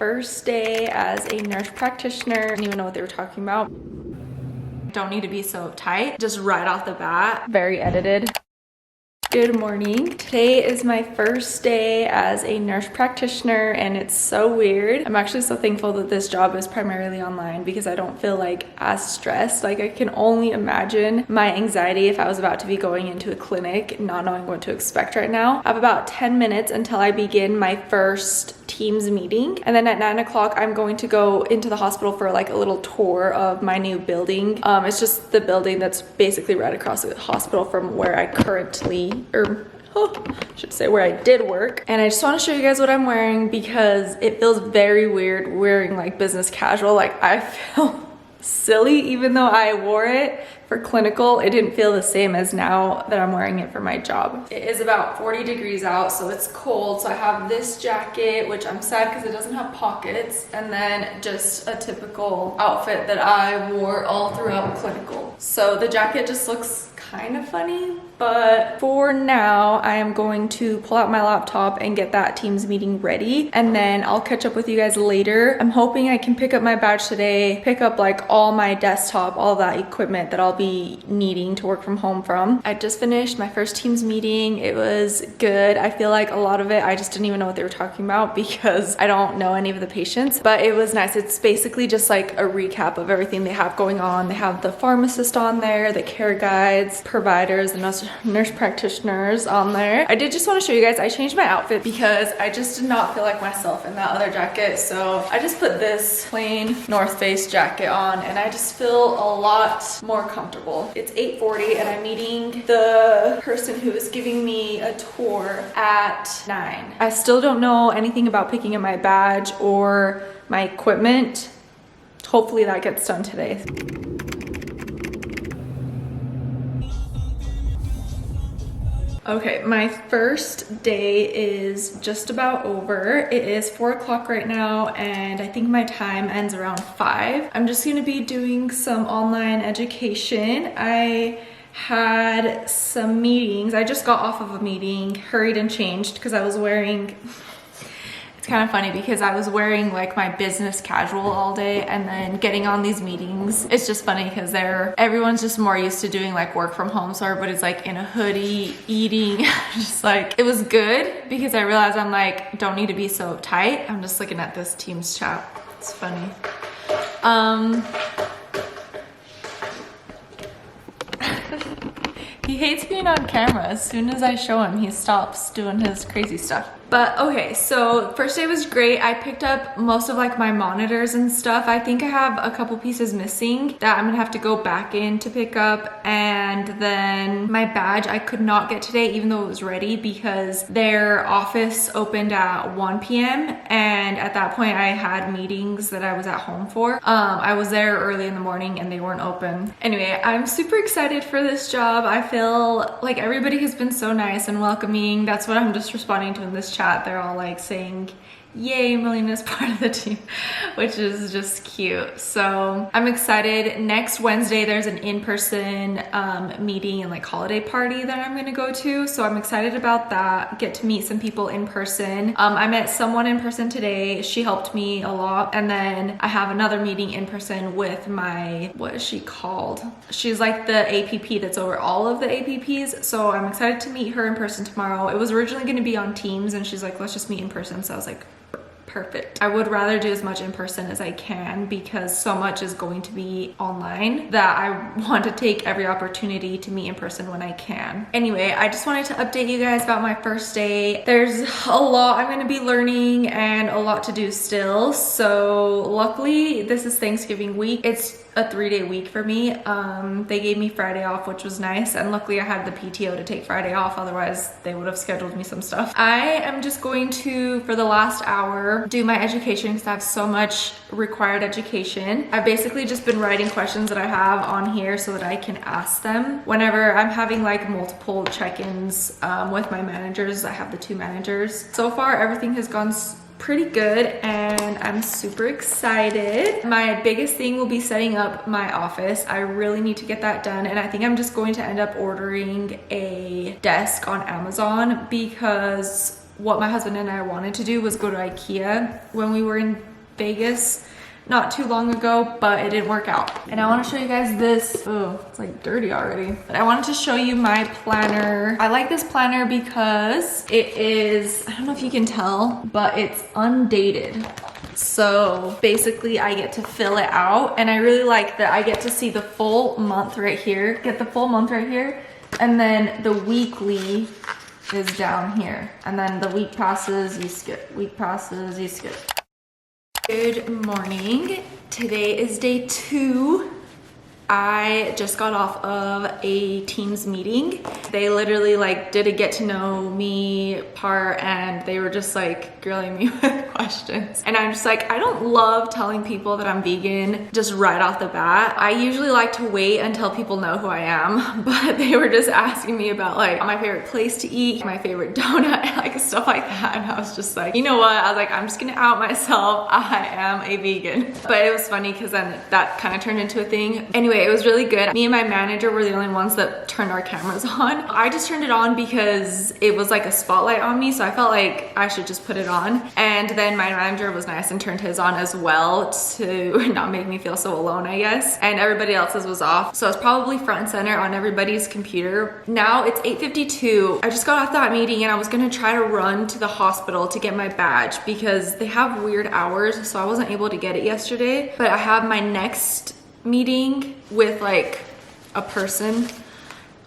First day as a nurse practitioner. I didn't even know what they were talking about. Don't need to be so uptight. Just right off the bat, very edited. Good morning. Today is my first day as a nurse practitioner and it's so weird. I'm actually so thankful that this job is primarily online because I don't feel like as stressed. Like I can only imagine my anxiety if I was about to be going into a clinic, not knowing what to expect right now. I have about 10 minutes until I begin my first Teams meeting. And then at 9 o'clock, I'm going to go into the hospital for like a little tour of my new building. It's just the building that's basically right across the hospital from where I currently, should say where I did work. And I just want to show you guys what I'm wearing because it feels very weird wearing like business casual. Like I feel silly even though I wore it for clinical. It didn't feel the same as now that I'm wearing it for my job. It is about 40 degrees out, so it's cold. So I have this jacket, which I'm sad because it doesn't have pockets, and then just a typical outfit that I wore all throughout clinical. So the jacket just looks kind of funny, but for now I am going to pull out my laptop and get that Teams meeting ready, and then I'll catch up with you guys later. I'm hoping I can pick up my badge today, pick up like all my desktop, all that equipment that I'll be needing to work from home from. I just finished my first Teams meeting. It was good. I feel like a lot of it I just didn't even know what they were talking about because I don't know any of the patients, but it was nice. It's basically just like a recap of everything they have going on. They have the pharmacist on there, the care guides, providers, and nurse practitioners on there. I did just want to show you guys, I changed my outfit because I just did not feel like myself in that other jacket. So I just put this plain North Face jacket on and I just feel a lot more comfortable. It's 8:40 and I'm meeting the person who is giving me a tour at 9. I still don't know anything about picking up my badge or my equipment. Hopefully that gets done today. Okay, my first day is just about over. It is 4 o'clock right now and I think my time ends around 5. I'm just gonna be doing some online education. I had some meetings. I just got off of a meeting, hurried and changed because I was wearing, it's kind of funny because I was wearing like my business casual all day and then getting on these meetings. It's just funny because everyone's just more used to doing like work from home. So everybody's like in a hoodie, eating, just like, it was good because I realized I'm like, don't need to be so uptight. I'm just looking at this Teams chat. It's funny. He hates being on camera. As soon as I show him, he stops doing his crazy stuff. But okay, so first day was great. I picked up most of like my monitors and stuff. I think I have a couple pieces missing that I'm gonna have to go back in to pick up. And then my badge I could not get today even though it was ready because their office opened at 1 p.m. and at that point I had meetings that I was at home for. I was there early in the morning and they weren't open. Anyway, I'm super excited for this job. I feel like everybody has been so nice and welcoming. That's what I'm just responding to in this chat. They're all like saying, yay, Melina's part of the team, which is just cute. So I'm excited. Next Wednesday, there's an in-person meeting and like holiday party that I'm gonna go to. So I'm excited about that. Get to meet some people in person. I met someone in person today. She helped me a lot. And then I have another meeting in person with my, what is she called? She's like the APP that's over all of the APPs. So I'm excited to meet her in person tomorrow. It was originally gonna be on Teams and she's like, let's just meet in person. So I was like, perfect. I would rather do as much in person as I can because so much is going to be online that I want to take every opportunity to meet in person when I can. Anyway, I just wanted to update you guys about my first day. There's a lot I'm going to be learning and a lot to do still. So luckily this is Thanksgiving week. It's a 3-day week for me. They gave me Friday off, which was nice, and luckily I had the PTO to take Friday off, otherwise they would have scheduled me some stuff. I am just going to, for the last hour, do my education because I have so much required education. I've basically just been writing questions that I have on here so that I can ask them whenever I'm having like multiple check-ins with my managers. I have the 2 managers. So far everything has gone pretty good and I'm super excited. My biggest thing will be setting up my office. I really need to get that done, and I think I'm just going to end up ordering a desk on Amazon because what my husband and I wanted to do was go to IKEA when we were in Vegas not too long ago, but it didn't work out. And I want to show you guys this. Oh, it's like dirty already. But I wanted to show you my planner. I like this planner because it is, I don't know if you can tell, but it's undated. So basically I get to fill it out, and I really like that I get to see the full month right here, get the full month right here, and then the weekly is down here. And then the week passes, you skip. Week passes, you skip. Good morning. Today is day 2. I just got off of a Teams meeting. They literally like did a get to know me part, and they were just like grilling me with questions. And I'm just like, I don't love telling people that I'm vegan just right off the bat. I usually like to wait until people know who I am, but they were just asking me about like my favorite place to eat, my favorite donut, like stuff like that. And I was just like, you know what? I was like, I'm just gonna out myself. I am a vegan. But it was funny because then that kind of turned into a thing. Anyway, it was really good. Me and my manager were the only ones that turned our cameras on. I just turned it on because it was like a spotlight on me, so I felt like I should just put it on. And then my manager was nice and turned his on as well to not make me feel so alone, I guess. And everybody else's was off. So I was probably front and center on everybody's computer. Now it's 8:52. I just got off that meeting and I was gonna try to run to the hospital to get my badge because they have weird hours, so I wasn't able to get it yesterday. But I have my next meeting with like a person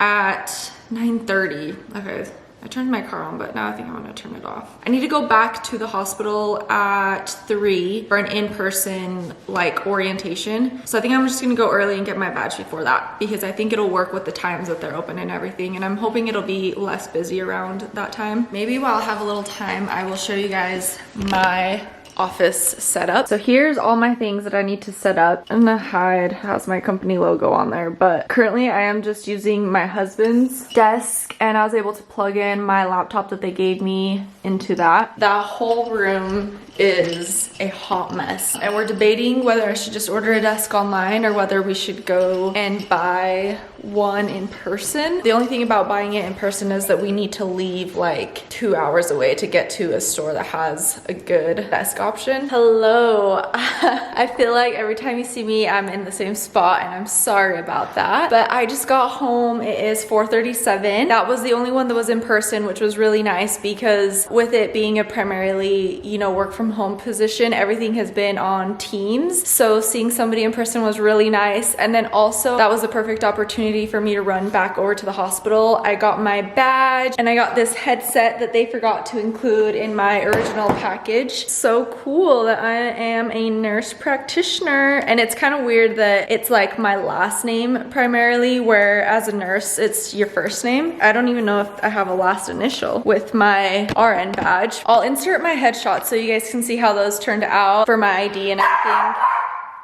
at 9:30. Okay, I turned my car on, but now I think I'm gonna turn it off. I need to go back to the hospital at 3 for an in-person like orientation. So I think I'm just gonna go early and get my badge before that because I think it'll work with the times that they're open and everything. And I'm hoping it'll be less busy around that time. Maybe while I have a little time, I will show you guys my office setup. So here's all my things that I need to set up. I'm gonna hide, it has my company logo on there, but currently I am just using my husband's desk, and I was able to plug in my laptop that they gave me into that. That whole room is a hot mess, and we're debating whether I should just order a desk online or whether we should go and buy one in person. The only thing about buying it in person is that we need to leave like 2 hours away to get to a store that has a good desk option. Hello. I feel like every time you see me, I'm in the same spot, and I'm sorry about that. But I just got home. It is 4:37. That was the only one that was in person, which was really nice because with it being a primarily, you know, work from home position, everything has been on Teams. So seeing somebody in person was really nice. And then also that was a perfect opportunity for me to run back over to the hospital. I got my badge and I got this headset that they forgot to include in my original package. So cool that I am a nurse practitioner. And it's kind of weird that it's like my last name primarily, where as a nurse it's your first name. I don't even know if I have a last initial with my RN badge. I'll insert my headshot so you guys can see how those turned out for my ID and everything.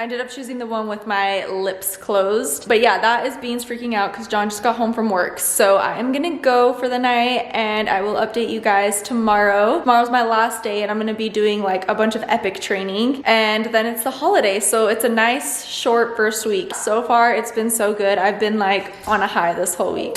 I ended up choosing the one with my lips closed. But yeah, that is Beans freaking out because John just got home from work. So I am gonna go for the night and I will update you guys tomorrow. Tomorrow's my last day and I'm gonna be doing like a bunch of epic training, and then it's the holiday. So it's a nice short first week. So far it's been so good. I've been like on a high this whole week.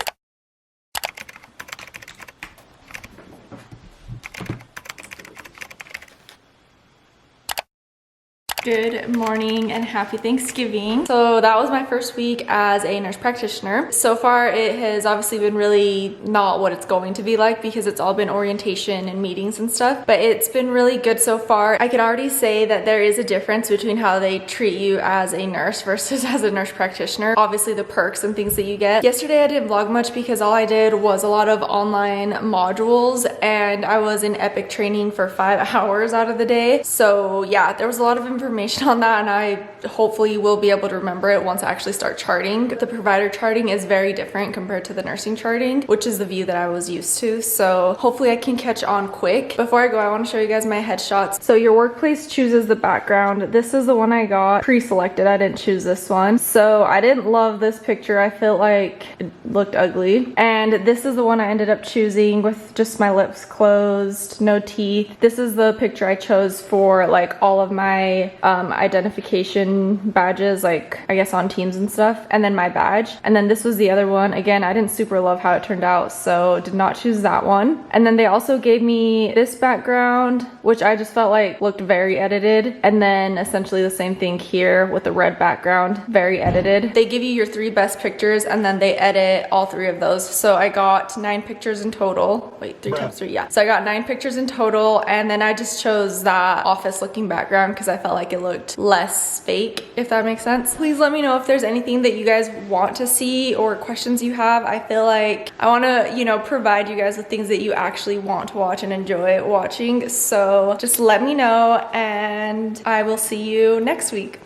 Good morning and happy Thanksgiving. So that was my first week as a nurse practitioner. So far it has obviously been really not what it's going to be like because it's all been orientation and meetings and stuff, but it's been really good so far. I can already say that there is a difference between how they treat you as a nurse versus as a nurse practitioner. Obviously the perks and things that you get. Yesterday I didn't vlog much because all I did was a lot of online modules, and I was in epic training for 5 hours out of the day. So yeah, there was a lot of information on that, and I hopefully will be able to remember it once I actually start charting. The provider charting is very different compared to the nursing charting, which is the view that I was used to. So hopefully I can catch on quick. Before I go, I want to show you guys my headshots. So your workplace chooses the background. This is the one I got pre-selected. I didn't choose this one. So I didn't love this picture. I felt like it looked ugly. And this is the one I ended up choosing with just my lips closed, no teeth. This is the picture I chose for like all of my identification badges, like I guess on teams and stuff, and then my badge. And then this was the other one. Again, I didn't super love how it turned out, so did not choose that one. And then they also gave me this background, which I just felt like looked very edited. And then essentially the same thing here with the red background, very edited. They give you your 3 best pictures and then they edit all 3 of those. So I got 9 pictures in total. Wait, 3 times 3, yeah. So I got 9 pictures in total, and then I just chose that office looking background because I felt like it looked less fake, if that makes sense. Please let me know if there's anything that you guys want to see or questions you have. I feel like I want to, you know, provide you guys with things that you actually want to watch and enjoy watching. So just let me know, and I will see you next week.